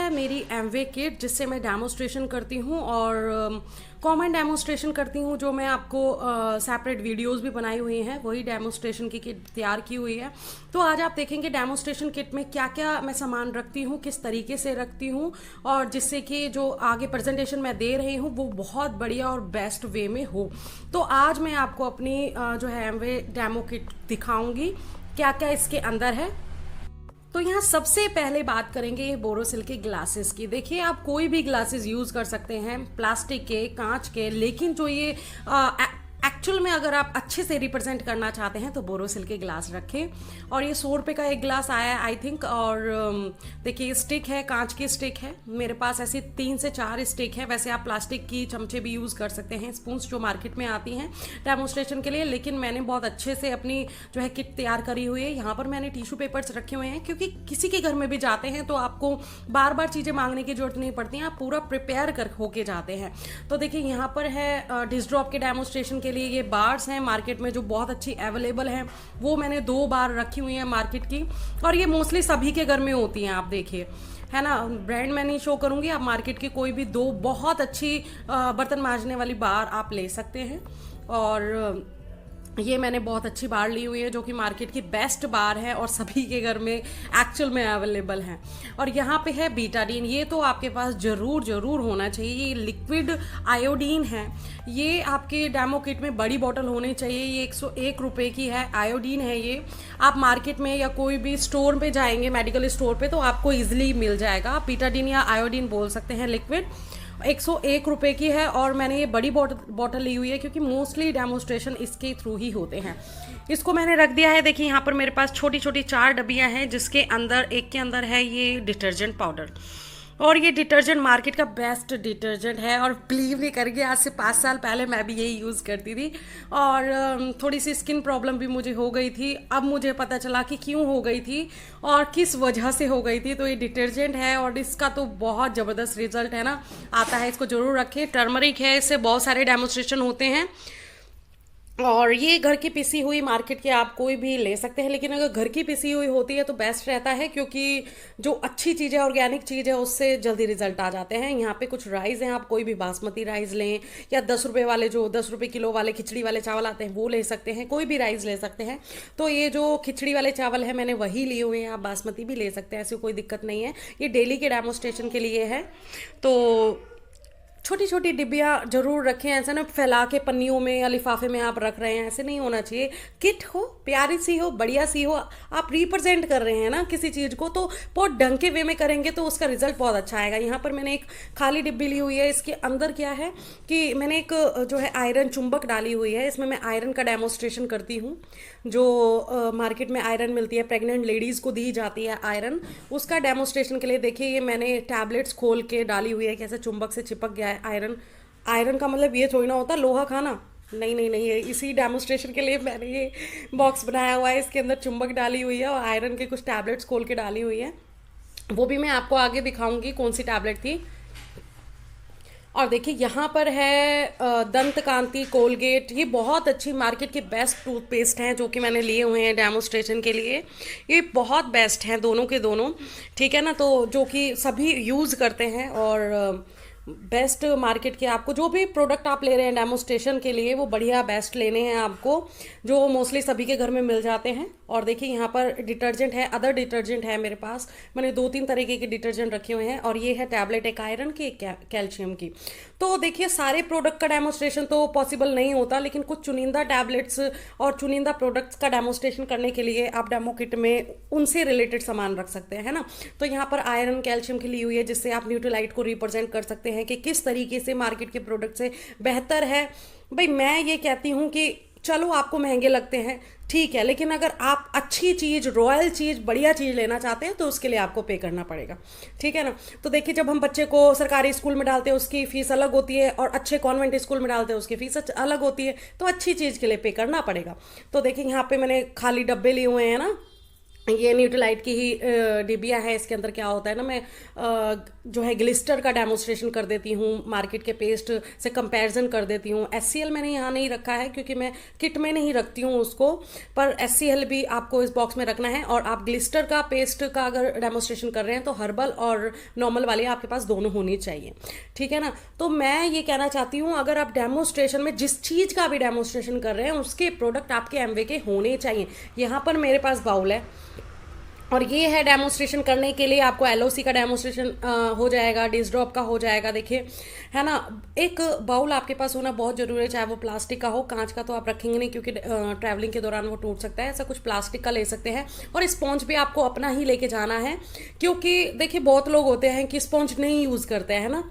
है मेरी Amway kit जिससे मैं डेमोस्ट्रेशन करती हूँ और कॉमन डेमोस्ट्रेशन करती हूँ। जो मैं आपको सेपरेट वीडियोस भी बनाई हुई हैं, वही डेमोस्ट्रेशन की किट तैयार की हुई है। तो आज आप देखेंगे डेमोस्ट्रेशन किट में क्या क्या मैं सामान रखती हूँ, किस तरीके से रखती हूँ, और जिससे कि जो आगे प्रेजेंटेशन मैं दे रही हूँ वो बहुत बढ़िया और बेस्ट वे में हो। तो आज मैं आपको अपनी जो है एमवे डेमो किट दिखाऊंगी क्या क्या इसके अंदर है। तो यहाँ सबसे पहले बात करेंगे ये बोरोसिल के ग्लासेस की। देखिए, आप कोई भी ग्लासेस यूज़ कर सकते हैं, प्लास्टिक के, कांच के, लेकिन जो ये एक्चुअल में अगर आप अच्छे से रिप्रेजेंट करना चाहते हैं तो बोरोसिल के ग्लास रखें। और ये 100 रुपये का एक ग्लास आया है आई थिंक। और देखिए स्टिक है, कांच की स्टिक है, मेरे पास ऐसी 3 से 4 स्टिक है। वैसे आप प्लास्टिक की चमचे भी यूज़ कर सकते हैं, स्पून्स जो मार्केट में आती हैं डेमोस्ट्रेशन के लिए, लेकिन मैंने बहुत अच्छे से अपनी जो है किट तैयार करी हुई है। यहाँ पर मैंने टिश्यू पेपर्स रखे हुए हैं, क्योंकि किसी के घर में भी जाते हैं तो आपको बार बार चीज़ें मांगने की जरूरत नहीं पड़ती है, आप पूरा प्रिपेयर कर होके जाते हैं। तो देखिए यहाँ पर है डिश ड्रॉप के डेमोस्ट्रेशन के लिए ये बार्स हैं मार्केट में जो बहुत अच्छी अवेलेबल हैं, वो मैंने 2 बार रखी हुई हैं मार्केट की, और ये मोस्टली सभी के घर में होती हैं। आप देखिए, है ना, ब्रांड मैं नहीं शो करूंगी, आप मार्केट की कोई भी 2 बहुत अच्छी बर्तन मांजने वाली बार आप ले सकते हैं। और ये मैंने बहुत अच्छी बार ली हुई है जो कि मार्केट की बेस्ट बार है और सभी के घर में एक्चुअल में अवेलेबल है। और यहाँ पे है बीटाडीन, ये तो आपके पास ज़रूर होना चाहिए। ये लिक्विड आयोडीन है, ये आपके डेमो किट में बड़ी बॉटल होनी चाहिए। ये 101 रुपये की है, आयोडीन है ये। आप मार्केट में या कोई भी स्टोर पे जाएंगे, मेडिकल स्टोर पे, तो आपको ईजिली मिल जाएगा। आप बीटाडीन या आयोडीन बोल सकते हैं, लिक्विड 101 रुपये की है। और मैंने ये बड़ी बॉटल ली हुई है क्योंकि मोस्टली डेमोस्ट्रेशन इसके थ्रू ही होते हैं। इसको मैंने रख दिया है। देखिए यहाँ पर मेरे पास छोटी छोटी 4 डब्बियाँ हैं, जिसके अंदर एक के अंदर है ये डिटर्जेंट पाउडर। और ये डिटर्जेंट मार्केट का बेस्ट डिटर्जेंट है, और बिलीव नहीं करेंगे, आज से 5 साल पहले मैं भी यही यूज़ करती थी। और थोड़ी सी स्किन प्रॉब्लम भी मुझे हो गई थी। अब मुझे पता चला कि क्यों हो गई थी और किस वजह से हो गई थी। तो ये डिटर्जेंट है और इसका तो बहुत ज़बरदस्त रिजल्ट है ना, आता है। इसको ज़रूर रखें। टर्मरिक है, इससे बहुत सारे डेमोस्ट्रेशन होते हैं। और ये घर की पिसी हुई मार्केट की आप कोई भी ले सकते हैं, लेकिन अगर घर की पिसी हुई होती है तो बेस्ट रहता है, क्योंकि जो अच्छी चीज़ है, ऑर्गेनिक चीज़ है, उससे जल्दी रिजल्ट आ जाते हैं। यहाँ पे कुछ राइस हैं, आप कोई भी बासमती राइस लें, या 10 रुपये वाले, जो 10 रुपये किलो वाले खिचड़ी वाले चावल आते हैं वो ले सकते हैं, कोई भी राइस ले सकते हैं। तो ये जो खिचड़ी वाले चावल है मैंने वही लिए हुए हैं, आप बासमती भी ले सकते हैं, ऐसी कोई दिक्कत नहीं है। ये डेली के डेमोस्ट्रेशन के लिए है। तो छोटी छोटी डिब्बियाँ जरूर रखें, ऐसा ना फैला के पन्नियों में या लिफाफे में आप रख रहे हैं, ऐसे नहीं होना चाहिए। किट हो, प्यारी सी हो, बढ़िया सी हो, आप रिप्रेजेंट कर रहे हैं ना किसी चीज़ को, तो बहुत ढंग के वे में करेंगे तो उसका रिजल्ट बहुत अच्छा आएगा। यहाँ पर मैंने एक खाली डिब्बी ली हुई है। इसके अंदर क्या है कि मैंने एक जो है आयरन चुंबक डाली हुई है। इसमें मैं आयरन का डेमोस्ट्रेशन करती हूँ। जो मार्केट में आयरन मिलती है, प्रेग्नेंट लेडीज़ को दी जाती है आयरन, उसका डेमोस्ट्रेशन के लिए देखिए ये मैंने टैबलेट्स खोल के डाली हुई है। कैसे चुंबक से चिपक गया है आयरन। आयरन का मतलब ये थोड़ी ना होता लोहा खाना, नहीं नहीं नहीं, इसी डेमोस्ट्रेशन के लिए मैंने ये बॉक्स बनाया हुआ है। इसके अंदर चुंबक डाली हुई है और आयरन के कुछ टैबलेट्स खोल के डाली हुई है। वो भी मैं आपको आगे दिखाऊंगी कौन सी टैबलेट थी। और देखिए यहाँ पर है दंत कांति, कोलगेट, ये बहुत अच्छी मार्केट के बेस्ट टूथपेस्ट हैं जो कि मैंने लिए हुए हैं डेमोस्ट्रेशन के लिए। ये बहुत बेस्ट हैं दोनों के दोनों, ठीक है ना। तो जो कि सभी यूज़ करते हैं, और बेस्ट मार्केट के आपको जो भी प्रोडक्ट आप ले रहे हैं डेमोस्ट्रेशन के लिए वो बढ़िया बेस्ट लेने हैं आपको, जो मोस्टली सभी के घर में मिल जाते हैं। और देखिए यहाँ पर डिटर्जेंट है, अदर डिटर्जेंट है मेरे पास। मैंने 2-3 तरीके के डिटर्जेंट रखे हुए हैं। और ये है टैबलेट, एक आयरन की, एक कैल्शियम की। तो देखिए सारे प्रोडक्ट का डेमोस्ट्रेशन तो पॉसिबल नहीं होता, लेकिन कुछ चुनिंदा टैबलेट्स और चुनिंदा प्रोडक्ट्स का डेमोस्ट्रेशन करने के लिए आप डेमो किट में उनसे रिलेटेड सामान रख सकते हैं, है ना। तो यहाँ पर आयरन कैल्शियम की ली हुई है, जिससे आप न्यूट्रीलाइट को रिप्रेजेंट कर सकते हैं कि किस तरीके से मार्केट के प्रोडक्ट से बेहतर है। भाई मैं ये कहती हूँ कि चलो आपको महंगे लगते हैं, ठीक है, लेकिन अगर आप अच्छी चीज़, रॉयल चीज़, बढ़िया चीज़ लेना चाहते हैं तो उसके लिए आपको पे करना पड़ेगा, ठीक है ना। तो देखिए जब हम बच्चे को सरकारी स्कूल में डालते हैं उसकी फ़ीस अलग होती है, और अच्छे कॉन्वेंट स्कूल में डालते हैं उसकी फ़ीस अलग होती है, तो अच्छी चीज़ के लिए पे करना पड़ेगा। तो देखिए यहाँ पे मैंने खाली डब्बे लिए हुए हैं ना, ये न्यूट्रीलाइट की ही डिबिया है। इसके अंदर क्या होता है ना, मैं जो है ग्लिस्टर का डेमोस्ट्रेशन कर देती हूँ, मार्केट के पेस्ट से कंपैरिजन कर देती हूँ। एससीएल मैंने यहाँ नहीं रखा है क्योंकि मैं किट में नहीं रखती हूँ उसको, पर एससीएल भी आपको इस बॉक्स में रखना है। और आप ग्लिस्टर का पेस्ट का अगर डेमोस्ट्रेशन कर रहे हैं तो हर्बल और नॉर्मल वाली आपके पास दोनों होनी चाहिए, ठीक है ना। तो मैं ये कहना चाहती हूँ, अगर आप डेमोस्ट्रेशन में जिस चीज़ का भी डेमोस्ट्रेशन कर रहे हैं उसके प्रोडक्ट आपके एमवे के होने चाहिए। यहाँ पर मेरे पास बाउल है और ये है डेमोस्ट्रेशन करने के लिए आपको एलओसी का डेमोस्ट्रेशन हो जाएगा, डिसड्रॉप का हो जाएगा, देखिए है ना। एक बाउल आपके पास होना बहुत जरूरी है, चाहे वो प्लास्टिक का हो, कांच का तो आप रखेंगे नहीं क्योंकि ट्रैवलिंग के दौरान वो टूट सकता है। ऐसा कुछ प्लास्टिक का ले सकते हैं। और स्पॉन्ज भी आपको अपना ही लेके जाना है, क्योंकि देखिए बहुत लोग होते हैं कि स्पॉन्ज नहीं यूज़ करते हैं ना,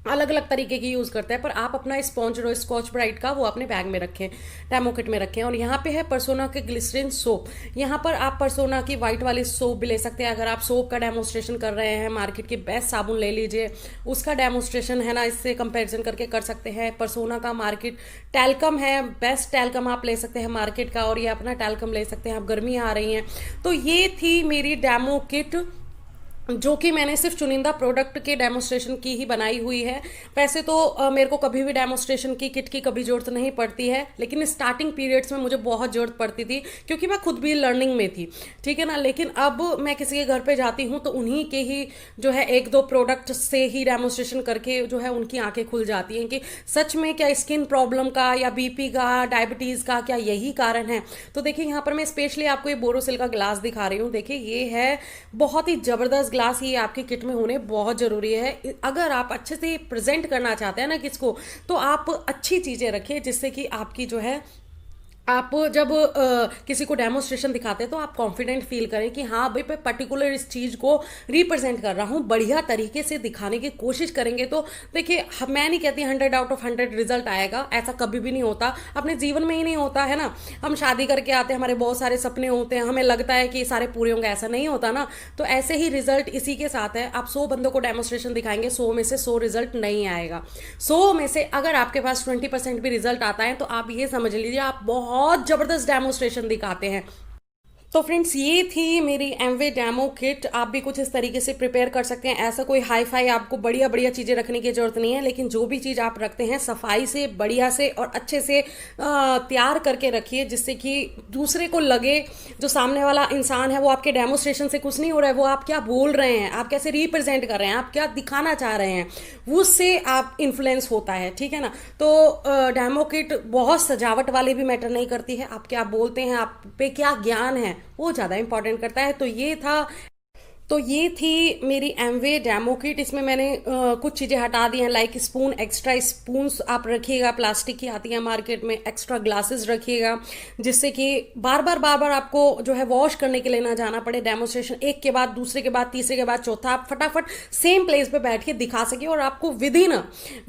अलग अलग तरीके की यूज़ करते हैं। पर आप अपना स्पॉन्ज और स्कॉच ब्राइट का वो अपने बैग में रखें, डेमो किट में रखें। और यहाँ पे है परसोना के ग्लिसरीन सोप। यहाँ पर आप परसोना की वाइट वाली सोप भी ले सकते हैं। अगर आप सोप का डेमोस्ट्रेशन कर रहे हैं, मार्केट की बेस्ट साबुन ले लीजिए, उसका डेमोस्ट्रेशन है ना, इससे कंपैरिजन करके कर सकते हैं। परसोना का मार्केट टैल्कम है, बेस्ट टैल्कम आप ले सकते हैं मार्केट का, और ये अपना टैल्कम ले सकते हैं। आप गर्मी आ रही हैं तो ये थी मेरी डेमो किट, जो कि मैंने सिर्फ चुनिंदा प्रोडक्ट के डेमोस्ट्रेशन की ही बनाई हुई है। वैसे तो मेरे को कभी भी डेमोस्ट्रेशन की किट की कभी जरूरत नहीं पड़ती है, लेकिन स्टार्टिंग पीरियड्स में मुझे बहुत जरूरत पड़ती थी क्योंकि मैं खुद भी लर्निंग में थी, ठीक है ना। लेकिन अब मैं किसी के घर पे जाती हूँ तो उन्हीं के ही जो है एक दो प्रोडक्ट से ही डेमोस्ट्रेशन करके जो है उनकी आंखें खुल जाती हैं कि सच में क्या स्किन प्रॉब्लम का या बीपी का, डायबिटीज़ का क्या यही कारण है। तो देखिए यहाँ पर मैं स्पेशली आपको ये बोरोसिल का ग्लास दिखा रही हूँ। देखिए ये है बहुत ही ज़बरदस्त ग्लास, ये आपकी किट में होने बहुत ज़रूरी है। अगर आप अच्छे से प्रेजेंट करना चाहते हैं ना किसको, तो आप अच्छी चीज़ें रखिए जिससे कि आपकी जो है, आप जब किसी को डेमोस्ट्रेशन दिखाते हैं तो आप कॉन्फिडेंट फील करें कि हाँ भाई मैं पर्टिकुलर इस चीज़ को रिप्रेजेंट कर रहा हूँ, बढ़िया तरीके से दिखाने की कोशिश करेंगे। तो देखिए मैं नहीं कहती 100 आउट ऑफ 100 रिजल्ट आएगा, ऐसा कभी भी नहीं होता, अपने जीवन में ही नहीं होता है ना। हम शादी करके आते हैं, हमारे बहुत सारे सपने होते हैं, हमें लगता है कि सारे पूरे होंगे, ऐसा नहीं होता ना। तो ऐसे ही रिजल्ट इसी के साथ है। आप 100 बंदों को डेमोस्ट्रेशन दिखाएंगे, 100 में से 100 रिजल्ट नहीं आएगा। 100 में से अगर आपके पास 20% भी रिजल्ट आता है तो आप ये समझ लीजिए आप बहुत जबरदस्त डेमोस्ट्रेशन दिखाते हैं। तो फ्रेंड्स ये थी मेरी एमवे डेमो किट। आप भी कुछ इस तरीके से प्रिपेयर कर सकते हैं। ऐसा कोई हाई फाई आपको बढ़िया बढ़िया चीज़ें रखने की जरूरत नहीं है, लेकिन जो भी चीज़ आप रखते हैं सफाई से, बढ़िया से और अच्छे से तैयार करके रखिए, जिससे कि दूसरे को लगे, जो सामने वाला इंसान है वो आपके डेमोस्ट्रेशन से खुश नहीं हो रहा है, वो आप क्या बोल रहे हैं, आप कैसे रिप्रेजेंट कर रहे हैं, आप क्या दिखाना चाह रहे हैं, उससे आप इन्फ्लुएंस होता है, ठीक है ना। तो डेमो किट बहुत सजावट वाली भी मैटर नहीं करती है, आप क्या बोलते हैं, आप पे क्या ज्ञान है, वो ज़्यादा इंपॉर्टेंट करता है। तो ये थी मेरी एमवे डेमो किट। इसमें मैंने कुछ चीज़ें हटा दी हैं, लाइक स्पून, एक्स्ट्रा स्पून्स आप रखिएगा, प्लास्टिक की आती है मार्केट में। एक्स्ट्रा ग्लासेस रखिएगा जिससे कि बार बार आपको जो है वॉश करने के लिए ना जाना पड़े। डेमोस्ट्रेशन एक के बाद दूसरे के बाद तीसरे के बाद चौथा आप फटाफट सेम प्लेस पे बैठ के दिखा सके, और आपको विद इन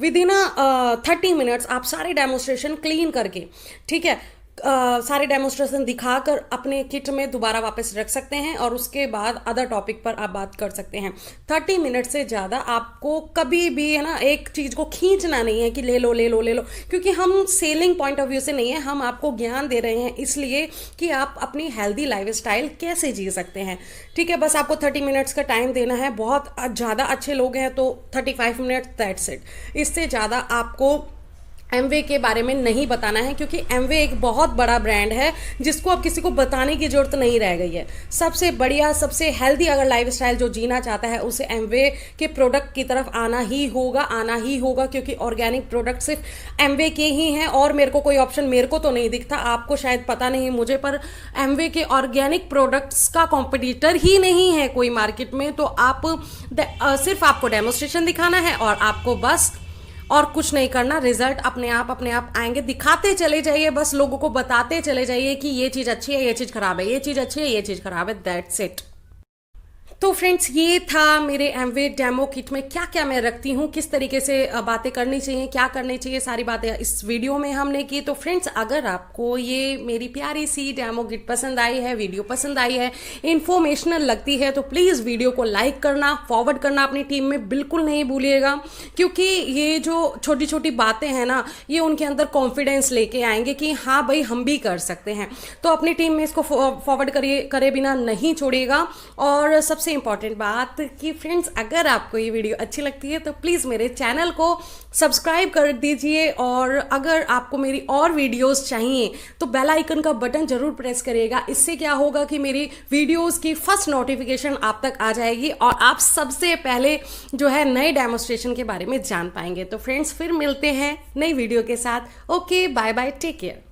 30 मिनट्स आप सारे डेमोस्ट्रेशन क्लीन करके, ठीक है, सारे डेमोस्ट्रेशन दिखाकर अपने किट में दोबारा वापस रख सकते हैं, और उसके बाद अदर टॉपिक पर आप बात कर सकते हैं। 30 मिनट से ज़्यादा आपको कभी भी है ना एक चीज़ को खींचना नहीं है कि ले लो ले लो ले लो, क्योंकि हम सेलिंग पॉइंट ऑफ व्यू से नहीं है, हम आपको ज्ञान दे रहे हैं इसलिए कि आप अपनी हेल्दी लाइफस्टाइल कैसे जी सकते हैं, ठीक है। बस आपको 30 मिनट्स का टाइम देना है। बहुत ज़्यादा अच्छे लोग हैं तो 35 मिनट, दैट्स इट। इससे ज़्यादा आपको एमवे के बारे में नहीं बताना है, क्योंकि एमवे एक बहुत बड़ा ब्रांड है जिसको अब किसी को बताने की जरूरत नहीं रह गई है। सबसे बढ़िया, सबसे हेल्दी अगर लाइफस्टाइल जो जीना चाहता है उसे एमवे के प्रोडक्ट की तरफ आना ही होगा, क्योंकि ऑर्गेनिक प्रोडक्ट सिर्फ एमवे के ही हैं और मेरे को कोई ऑप्शन मेरे को तो नहीं दिखता, आपको शायद पता नहीं मुझे, पर एमवे के ऑर्गेनिक प्रोडक्ट्स का कॉम्पिटिटर ही नहीं है कोई मार्केट में। तो आप सिर्फ आपको डेमोस्ट्रेशन दिखाना है और आपको बस और कुछ नहीं करना, रिजल्ट अपने आप आएंगे। दिखाते चले जाइए, बस लोगों को बताते चले जाइए कि ये चीज़ अच्छी है, ये चीज़ खराब है, ये चीज़ अच्छी है, ये चीज़ खराब है, दैट्स इट। तो फ्रेंड्स, ये था मेरे एमवे डेमो किट में क्या क्या मैं रखती हूँ, किस तरीके से बातें करनी चाहिए, क्या करनी चाहिए, सारी बातें इस वीडियो में हमने की। तो फ्रेंड्स, अगर आपको ये मेरी प्यारी सी डेमो किट पसंद आई है, वीडियो पसंद आई है, इन्फॉर्मेशनल लगती है, तो प्लीज़ वीडियो को लाइक करना, फॉरवर्ड करना अपनी टीम में बिल्कुल नहीं भूलिएगा, क्योंकि ये जो छोटी छोटी बातें हैं ना, ये उनके अंदर कॉन्फिडेंस लेके आएंगे कि हाँ भाई हम भी कर सकते हैं। तो अपनी टीम में इसको फॉरवर्ड करे बिना नहीं छोड़िएगा। और सबसे इंपॉर्टेंट बात कि फ्रेंड्स, अगर आपको ये वीडियो अच्छी लगती है तो प्लीज़ मेरे चैनल को सब्सक्राइब कर दीजिए, और अगर आपको मेरी और वीडियोस चाहिए तो बेल आइकन का बटन जरूर प्रेस करिएगा। इससे क्या होगा कि मेरी वीडियोस की फर्स्ट नोटिफिकेशन आप तक आ जाएगी और आप सबसे पहले जो है नए डेमोस्ट्रेशन के बारे में जान पाएंगे। तो फ्रेंड्स, फिर मिलते हैं नई वीडियो के साथ। Okay, bye bye, take care.